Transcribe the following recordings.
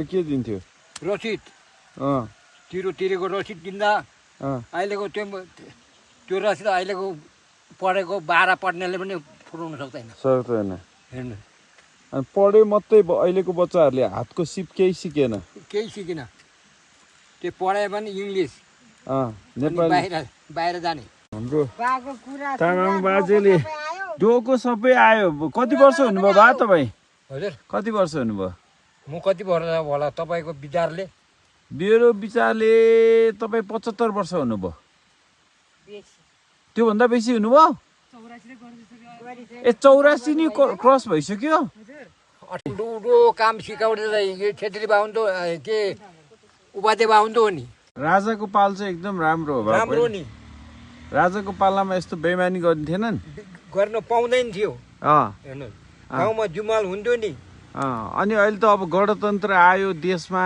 के दिन्थ्यो रसिद तिरेको रसिद दिँदा अहिलेको त्यो रसिद अहिलेको पढेको 12 पढ्नेले पनि फुराउन सक्दैन हेर्नु अनि पढ्यो मात्रै अहिलेको बच्चाहरूले हातको सिप केही सिकेन त्यो पढायो भने इङ्ग्लिस नेपाली बाहिर जाने हाम्रो तामाङ बाजेले डोको सबै आयो कति वर्ष हुनुभयो बा तपाईँ हजुर कति वर्ष हुनुभयो म कति वर्ष होला तपाईँको विचारले मेरो विचारले तपाईँ 75 वर्ष हुनुभयो त्योभन्दा बेसी हुनुभयो ए 84 नि क्रस भइसक्यो ठुलो काम सिकाउँदै यो छेत्री बाहुन के उपाध्याय बाहुन हो नि राजाको पाल चाहिँ एकदम राम्रो हो राम्रो नि राजाको पालामा यस्तो बेइमानी गरिन्थेनन् गर्न पाउँदैन थियो हेर्नु गाउँमा जुमाल हुन्थ्यो नि अनि अहिले त अब गणतन्त्र आयो देशमा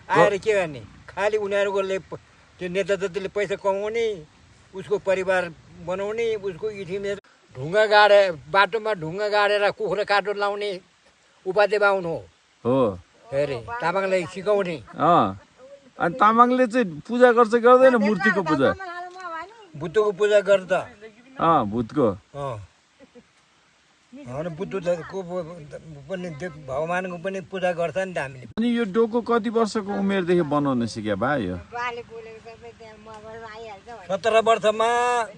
आएर के गर्ने खालि उनीहरूकोले त्यो नेता जतिले पैसा कमाउने उसको परिवार बनाउने उसको इठिमेर ढुङ्गा गाडे बाटोमा ढुङ्गा गाडेर कुखुरा काटो लाउने उपाध्याय बाहुन हो अरे तामाङलाई सिकाउने अनि तामाङले चाहिँ पूजा गर्छ गर्दैन मूर्तिको पूजा बुद्धको पूजा गर्छ भूतको बुद्धको पनि भगवानको पनि पूजा गर्छ नि त हामीले अनि यो डोको कति वर्षको उमेरदेखि बनाउन सिक्यो बा यो 17 वर्षमा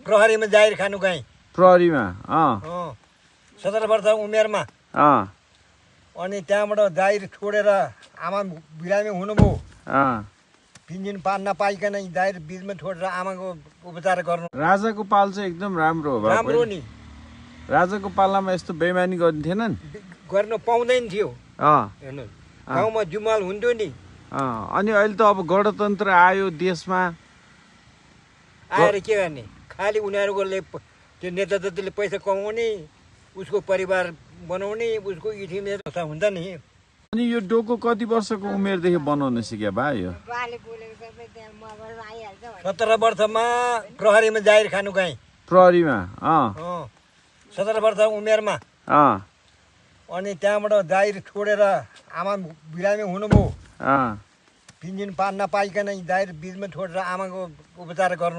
प्रहरीमा जाहिर खानु गएँ प्रहरीमा 17 वर्ष उमेरमा अनि त्यहाँबाट जाहिर छोडेर आमा बिरामी हुनुभयो 3 दिन पान नपाइकन जाहिर बिचमा छोडेर आमाको उपचार गर्नु राजाको पाल चाहिँ एकदम राम्रो हो राम्रो नि राजाको पालामा यस्तो बेइमानी गरिन्थेनन् गर्न पाउँदैन थियो हेर्नु गाउँमा जुमाल हुन्थ्यो नि अनि अहिले त अब गणतन्त्र आयो देशमा आएर के गर्ने खालि उनीहरूकोले त्यो नेता जतिले पैसा कमाउने उसको परिवार बनाउने उसको इठिमेर हुन्छ नि अनि यो डोको कति वर्षको उमेरदेखि बनाउन सिक्यो बा यो 17 वर्षमा प्रहरीमा जाहिर खानु गएँ प्रहरीमा 17 वर्ष उमेरमा अनि त्यहाँबाट जाहिर छोडेर आमा बिरामी हुनुभयो 3 दिन पान नपाइकन जाहिर बिचमा छोडेर आमाको उपचार गर्नु